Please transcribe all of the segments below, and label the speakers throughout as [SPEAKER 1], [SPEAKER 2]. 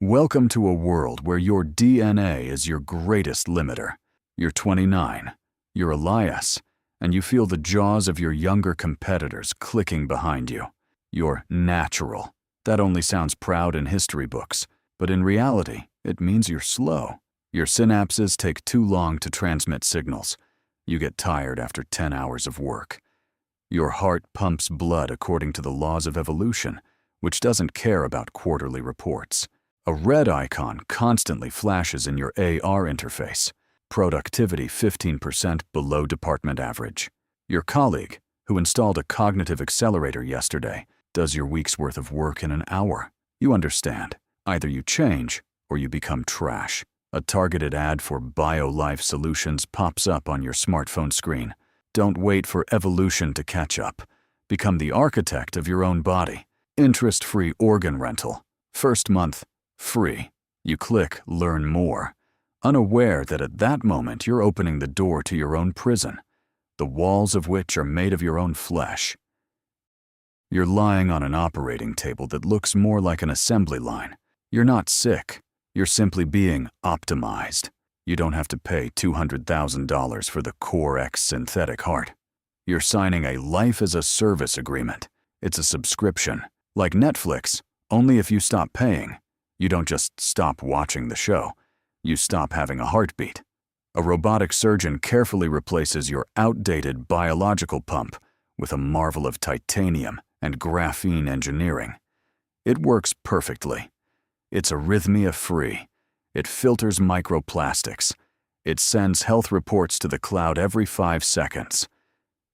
[SPEAKER 1] Welcome to a world where your DNA is your greatest limiter. You're 29, you're Elias, and you feel the jaws of your younger competitors clicking behind you. You're natural. That only sounds proud in history books, but in reality, it means you're slow. Your synapses take too long to transmit signals. You get tired after 10 hours of work. Your heart pumps blood according to the laws of evolution, which doesn't care about quarterly reports. A red icon constantly flashes in your AR interface. Productivity 15% below department average. Your colleague, who installed a cognitive accelerator yesterday, does your week's worth of work in an hour. You understand. Either you change or you become trash. A targeted ad for BioLife Solutions pops up on your smartphone screen. Don't wait for evolution to catch up. Become the architect of your own body. Interest-free organ rental. First month, free. You click Learn More, unaware that at that moment you're opening the door to your own prison, the walls of which are made of your own flesh. You're lying on an operating table that looks more like an assembly line. You're not sick. You're simply being optimized. You don't have to pay $200,000 for the Core X synthetic heart. You're signing a life-as-a-service agreement. It's a subscription. Like Netflix, only if you stop paying. You don't just stop watching the show. You stop having a heartbeat. A robotic surgeon carefully replaces your outdated biological pump with a marvel of titanium and graphene engineering. It works perfectly. It's arrhythmia-free. It filters microplastics. It sends health reports to the cloud every 5 seconds.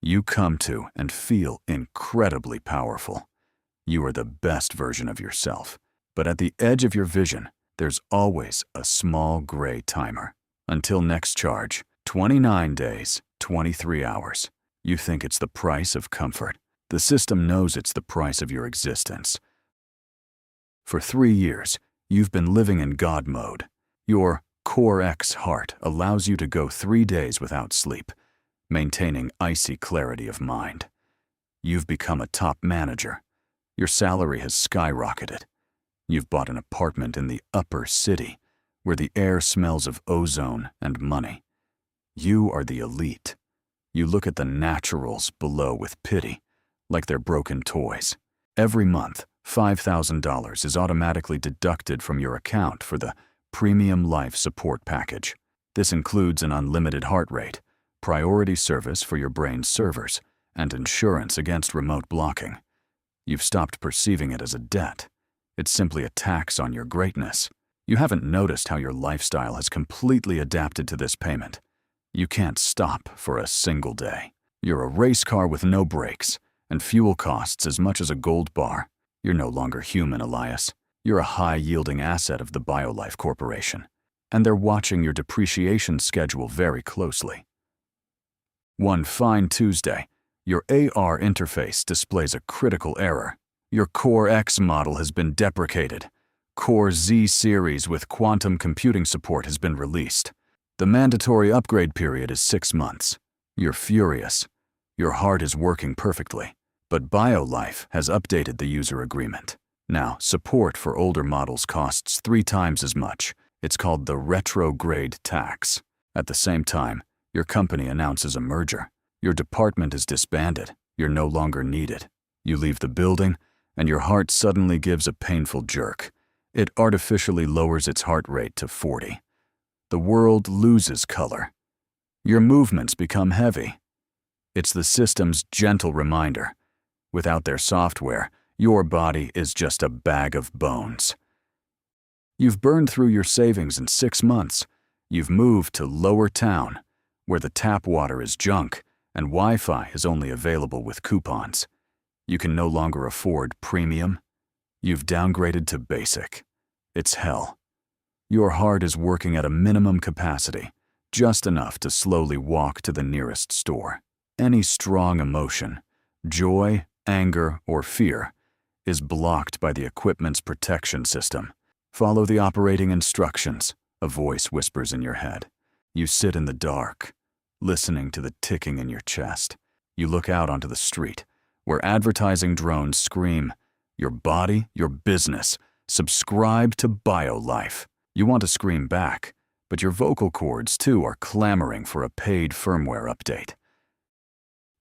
[SPEAKER 1] You come to and feel incredibly powerful. You are the best version of yourself. But at the edge of your vision, there's always a small gray timer. Until next charge, 29 days, 23 hours. You think it's the price of comfort. The system knows it's the price of your existence. For 3 years, you've been living in God mode. Your Core X heart allows you to go 3 days without sleep, maintaining icy clarity of mind. You've become a top manager. Your salary has skyrocketed. You've bought an apartment in the upper city, where the air smells of ozone and money. You are the elite. You look at the naturals below with pity, like they're broken toys. Every month, $5,000 is automatically deducted from your account for the Premium Life Support Package. This includes an unlimited heart rate, priority service for your brain's servers, and insurance against remote blocking. You've stopped perceiving it as a debt. It's simply a tax on your greatness. You haven't noticed how your lifestyle has completely adapted to this payment. You can't stop for a single day. You're a race car with no brakes, and fuel costs as much as a gold bar. You're no longer human, Elias. You're a high-yielding asset of the BioLife Corporation, and they're watching your depreciation schedule very closely. One fine Tuesday, your AR interface displays a critical error. Your Core X model has been deprecated. Core Z series with quantum computing support has been released. The mandatory upgrade period is 6 months. You're furious. Your heart is working perfectly. But BioLife has updated the user agreement. Now, support for older models costs 3 times as much. It's called the retrograde tax. At the same time, your company announces a merger. Your department is disbanded. You're no longer needed. You leave the building, and your heart suddenly gives a painful jerk. It artificially lowers its heart rate to 40. The world loses color. Your movements become heavy. It's the system's gentle reminder. Without their software, your body is just a bag of bones. You've burned through your savings in 6 months. You've moved to Lower Town, where the tap water is junk and Wi-Fi is only available with coupons. You can no longer afford premium. You've downgraded to basic. It's hell. Your heart is working at a minimum capacity, just enough to slowly walk to the nearest store. Any strong emotion, joy, anger, or fear, is blocked by the equipment's protection system. Follow the operating instructions, a voice whispers in your head. You sit in the dark, listening to the ticking in your chest. You look out onto the street, where advertising drones scream, "Your body, your business. Subscribe to BioLife. You want to scream back, but your vocal cords too are clamoring for a paid firmware update.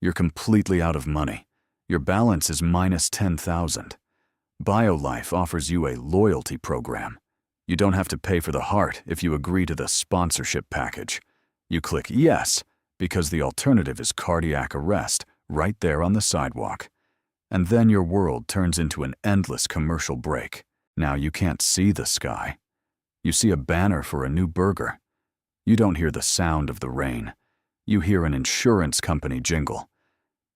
[SPEAKER 1] You're completely out of money. Your balance is minus 10,000. BioLife offers you a loyalty program. You don't have to pay for the heart if you agree to the sponsorship package. You click yes, because the alternative is cardiac arrest right there on the sidewalk. And then your world turns into an endless commercial break. Now you can't see the sky. You see a banner for a new burger. You don't hear the sound of the rain. You hear an insurance company jingle.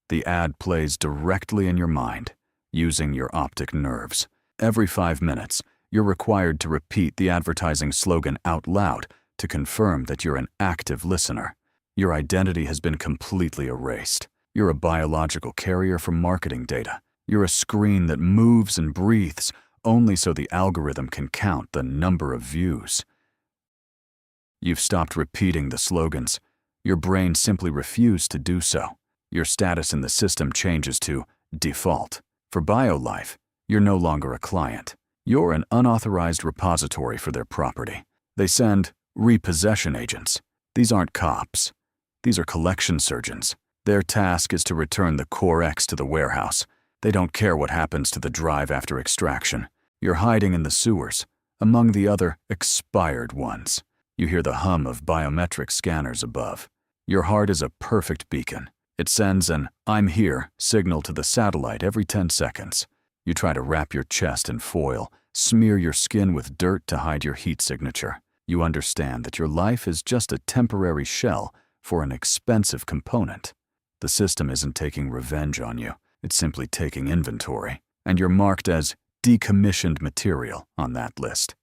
[SPEAKER 1] The ad plays directly in your mind, using your optic nerves. Every 5 minutes, you're required to repeat the advertising slogan out loud to confirm that you're an active listener. Your identity has been completely erased. You're a biological carrier for marketing data. You're a screen that moves and breathes only so the algorithm can count the number of views. You've stopped repeating the slogans. Your brain simply refused to do so. Your status in the system changes to default. For BioLife, you're no longer a client. You're an unauthorized repository for their property. They send repossession agents. These aren't cops. These are collection surgeons. Their task is to return the Core X to the warehouse. They don't care what happens to the drive after extraction. You're hiding in the sewers, among the other expired ones. You hear the hum of biometric scanners above. Your heart is a perfect beacon. It sends an "I'm here" signal to the satellite every 10 seconds. You try to wrap your chest in foil, smear your skin with dirt to hide your heat signature. You understand that your life is just a temporary shell for an expensive component. The system isn't taking revenge on you. It's simply taking inventory, and you're marked as decommissioned material on that list.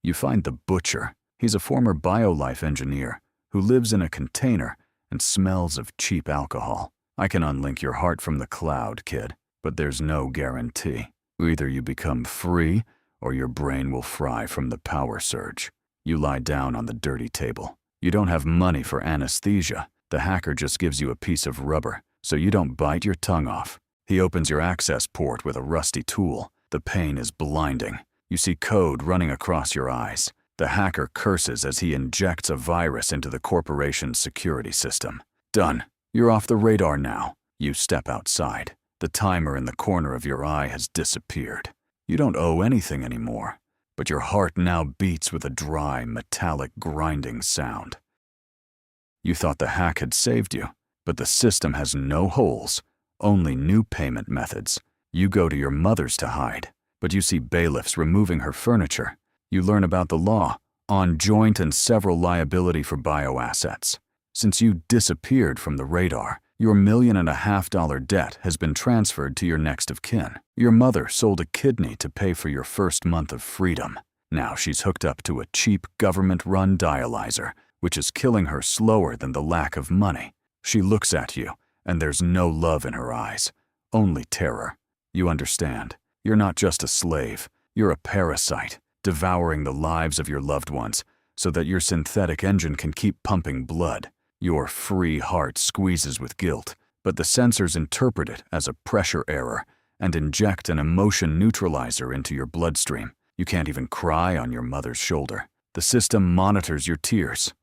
[SPEAKER 1] You find the butcher. He's a former BioLife engineer who lives in a container and smells of cheap alcohol. I can unlink your heart from the cloud, kid, but there's no guarantee. Either you become free or your brain will fry from the power surge. You lie down on the dirty table. You don't have money for anesthesia. The hacker just gives you a piece of rubber, so you don't bite your tongue off. He opens your access port with a rusty tool. The pain is blinding. You see code running across your eyes. The hacker curses as he injects a virus into the corporation's security system. Done. You're off the radar now. You step outside. The timer in the corner of your eye has disappeared. You don't owe anything anymore, but your heart now beats with a dry, metallic, grinding sound. You thought the hack had saved you, but the system has no holes, only new payment methods. You go to your mother's to hide, but you see bailiffs removing her furniture. You learn about the law on joint and several liability for bioassets. Since you disappeared from the radar, your $1.5 million debt has been transferred to your next of kin. Your mother sold a kidney to pay for your first month of freedom. Now she's hooked up to a cheap government-run dialyzer, which is killing her slower than the lack of money. She looks at you, and there's no love in her eyes, only terror. You understand. You're not just a slave. You're a parasite, devouring the lives of your loved ones so that your synthetic engine can keep pumping blood. Your free heart squeezes with guilt, but the sensors interpret it as a pressure error and inject an emotion neutralizer into your bloodstream. You can't even cry on your mother's shoulder. The system monitors your tears.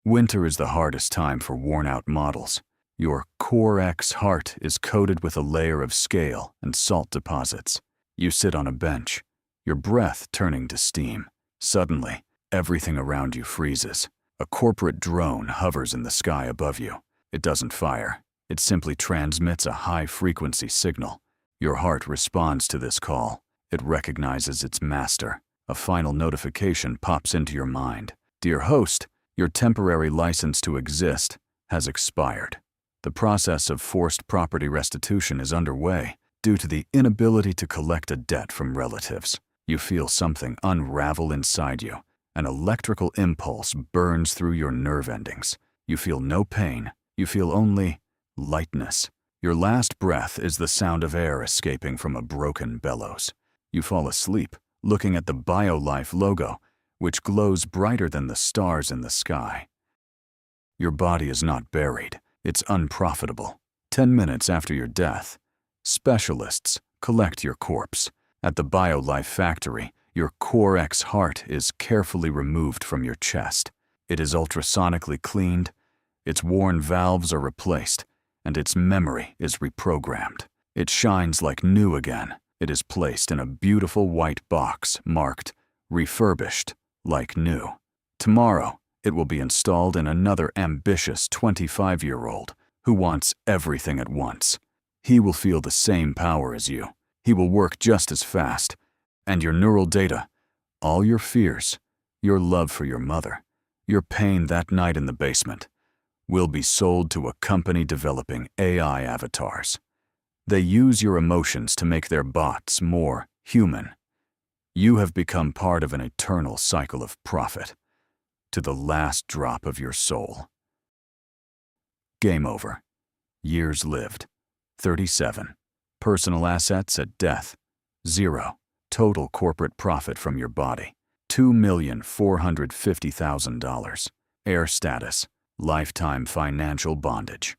[SPEAKER 1] Winter is the hardest time for worn-out models. Your Core X heart is coated with a layer of scale and salt deposits. You sit on a bench, your breath turning to steam. Suddenly, everything around you freezes. A corporate drone hovers in the sky above you. It doesn't fire. It simply transmits a high-frequency signal. Your heart responds to this call. It recognizes its master. A final notification pops into your mind. Dear host, your temporary license to exist has expired. The process of forced property restitution is underway due to the inability to collect a debt from relatives. You feel something unravel inside you. An electrical impulse burns through your nerve endings. You feel no pain. You feel only lightness. Your last breath is the sound of air escaping from a broken bellows. You fall asleep, looking at the BioLife logo, which glows brighter than the stars in the sky. Your body is not buried. It's unprofitable. 10 minutes after your death, specialists collect your corpse. At the BioLife factory, your Core X heart is carefully removed from your chest. It is ultrasonically cleaned, its worn valves are replaced, and its memory is reprogrammed. It shines like new again. It is placed in a beautiful white box marked refurbished like new. Tomorrow, it will be installed in another ambitious 25-year-old who wants everything at once. He will feel the same power as you. He will work just as fast. And your neural data, all your fears, your love for your mother, your pain that night in the basement, will be sold to a company developing AI avatars. They use your emotions to make their bots more human. You have become part of an eternal cycle of profit, to the last drop of your soul. Game over. Years lived, 37. Personal assets at death, 0. Total corporate profit from your body, $2,450,000. Heir status, lifetime financial bondage.